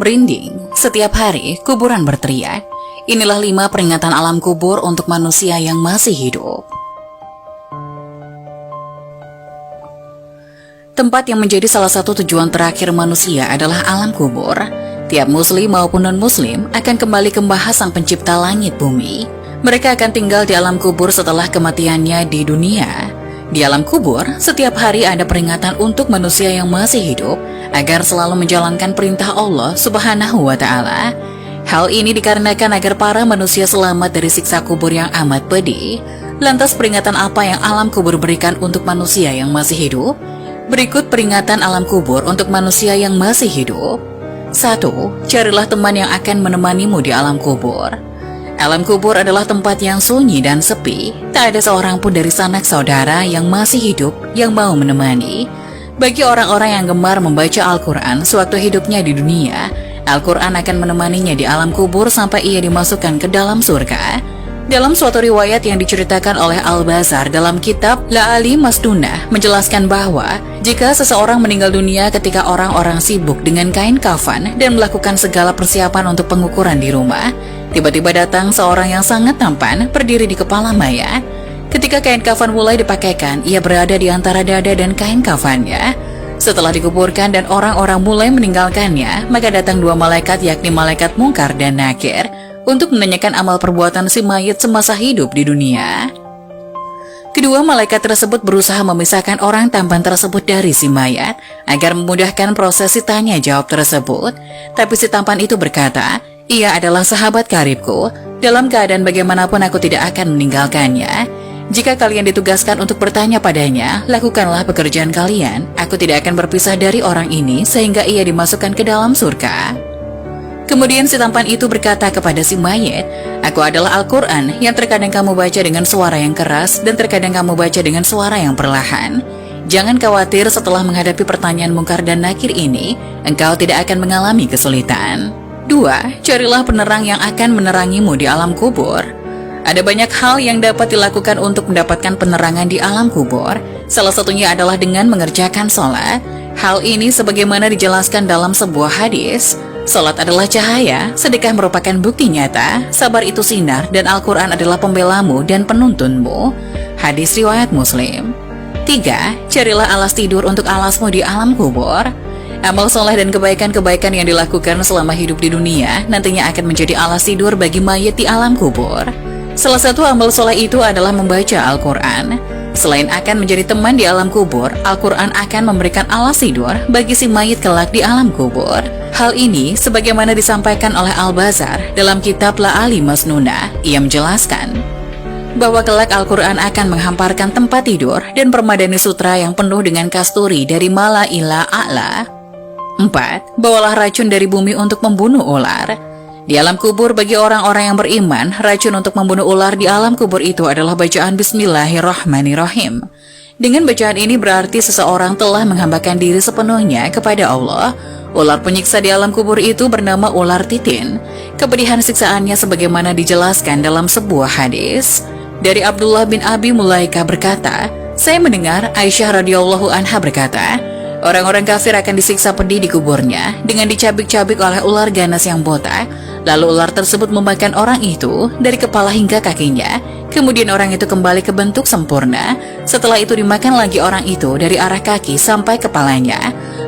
Merinding, setiap hari kuburan berteriak. Inilah 5 peringatan alam kubur untuk manusia yang masih hidup. Tempat yang menjadi salah satu tujuan terakhir manusia adalah alam kubur. Tiap muslim maupun non-muslim akan kembali ke Maha Sang Pencipta langit bumi. Mereka akan tinggal di alam kubur setelah kematiannya di dunia. Di alam kubur, setiap hari ada peringatan untuk manusia yang masih hidup agar selalu menjalankan perintah Allah Subhanahu wa Ta'ala. Hal ini dikarenakan agar para manusia selamat dari siksa kubur yang amat pedih. Lantas peringatan apa yang alam kubur berikan untuk manusia yang masih hidup? Berikut peringatan alam kubur untuk manusia yang masih hidup. 1. Carilah teman yang akan menemanimu di alam kubur. Alam kubur adalah tempat yang sunyi dan sepi. Tak ada seorang pun dari sanak saudara yang masih hidup yang mau menemani. Bagi orang-orang yang gemar membaca Al-Quran sewaktu hidupnya di dunia, Al-Quran akan menemaninya di alam kubur sampai ia dimasukkan ke dalam surga. Dalam suatu riwayat yang diceritakan oleh Al-Bazar dalam kitab La'ali Masdunah menjelaskan bahwa jika seseorang meninggal dunia ketika orang-orang sibuk dengan kain kafan dan melakukan segala persiapan untuk pengukuran di rumah, tiba-tiba datang seorang yang sangat tampan berdiri di kepala mayat. Ketika kain kafan mulai dipakaikan, ia berada di antara dada dan kain kafannya. Setelah dikuburkan dan orang-orang mulai meninggalkannya, maka datang 2 malaikat yakni malaikat Mungkar dan Nakir untuk menanyakan amal perbuatan si mayit semasa hidup di dunia. Kedua malaikat tersebut berusaha memisahkan orang tampan tersebut dari si mayat agar memudahkan proses tanya jawab tersebut. Tapi si tampan itu berkata, "Ia adalah sahabat karibku. Dalam keadaan bagaimanapun aku tidak akan meninggalkannya. Jika kalian ditugaskan untuk bertanya padanya, lakukanlah pekerjaan kalian. Aku tidak akan berpisah dari orang ini sehingga ia dimasukkan ke dalam surga." Kemudian si tampan itu berkata kepada si mayit, "Aku adalah Al-Quran yang terkadang kamu baca dengan suara yang keras dan terkadang kamu baca dengan suara yang perlahan. Jangan khawatir, setelah menghadapi pertanyaan Mungkar dan Nakir ini, engkau tidak akan mengalami kesulitan." 2. Carilah penerang yang akan menerangimu di alam kubur. Ada banyak hal yang dapat dilakukan untuk mendapatkan penerangan di alam kubur. Salah satunya adalah dengan mengerjakan sholat. Hal ini sebagaimana dijelaskan dalam sebuah hadis. Salat adalah cahaya, sedekah merupakan bukti nyata, sabar itu sinar, dan Al-Quran adalah pembelamu dan penuntunmu. Hadis riwayat Muslim. 3. Carilah alas tidur untuk alasmu di alam kubur. Amal soleh dan kebaikan-kebaikan yang dilakukan selama hidup di dunia nantinya akan menjadi alas tidur bagi mayit di alam kubur. Salah satu amal soleh itu adalah membaca Al-Quran. Selain akan menjadi teman di alam kubur, Al-Quran akan memberikan alas tidur bagi si mayit kelak di alam kubur. Hal ini sebagaimana disampaikan oleh Al-Bazar dalam kitab La'ali Masnunah. Ia menjelaskan bahwa kelak Al-Quran akan menghamparkan tempat tidur dan permadani sutra yang penuh dengan kasturi dari mala ila a'la. 4. Bawalah racun dari bumi untuk membunuh ular. Di alam kubur bagi orang-orang yang beriman, racun untuk membunuh ular di alam kubur itu adalah bacaan Bismillahirrahmanirrahim. Dengan bacaan ini berarti seseorang telah menghambakan diri sepenuhnya kepada Allah. Ular penyiksa di alam kubur itu bernama ular titin. Kepedihan siksaannya sebagaimana dijelaskan dalam sebuah hadis. Dari Abdullah bin Abi Mulaika berkata, "Saya mendengar Aisyah radhiyallahu anha berkata, orang-orang kafir akan disiksa pedih di kuburnya dengan dicabik-cabik oleh ular ganas yang botak. Lalu ular tersebut memakan orang itu dari kepala hingga kakinya. Kemudian orang itu kembali ke bentuk sempurna. Setelah itu dimakan lagi orang itu dari arah kaki sampai kepalanya.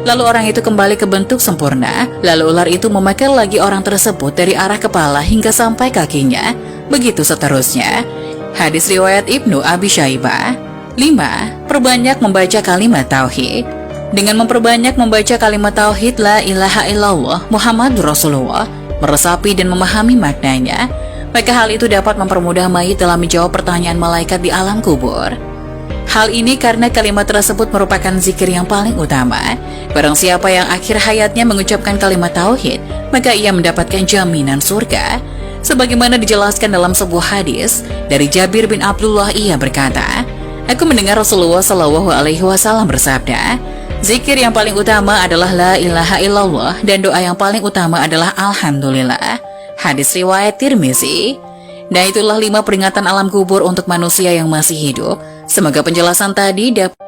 Lalu orang itu kembali ke bentuk sempurna. Lalu ular itu memakan lagi orang tersebut dari arah kepala hingga sampai kakinya. Begitu seterusnya." Hadis riwayat Ibnu Abi Syaibah. 5. Perbanyak membaca kalimat tauhid. Dengan memperbanyak membaca kalimat tauhid la ilaha illallah Muhammadur Rasulullah, meresapi dan memahami maknanya, maka hal itu dapat mempermudah mayit dalam menjawab pertanyaan malaikat di alam kubur. Hal ini karena kalimat tersebut merupakan zikir yang paling utama. Barang siapa yang akhir hayatnya mengucapkan kalimat tauhid, maka ia mendapatkan jaminan surga. Sebagaimana dijelaskan dalam sebuah hadis dari Jabir bin Abdullah, ia berkata, "Aku mendengar Rasulullah SAW bersabda, zikir yang paling utama adalah la ilaha illallah dan doa yang paling utama adalah alhamdulillah." Hadis riwayat Tirmizi. Nah, itulah 5 peringatan alam kubur untuk manusia yang masih hidup. Semoga penjelasan tadi dapat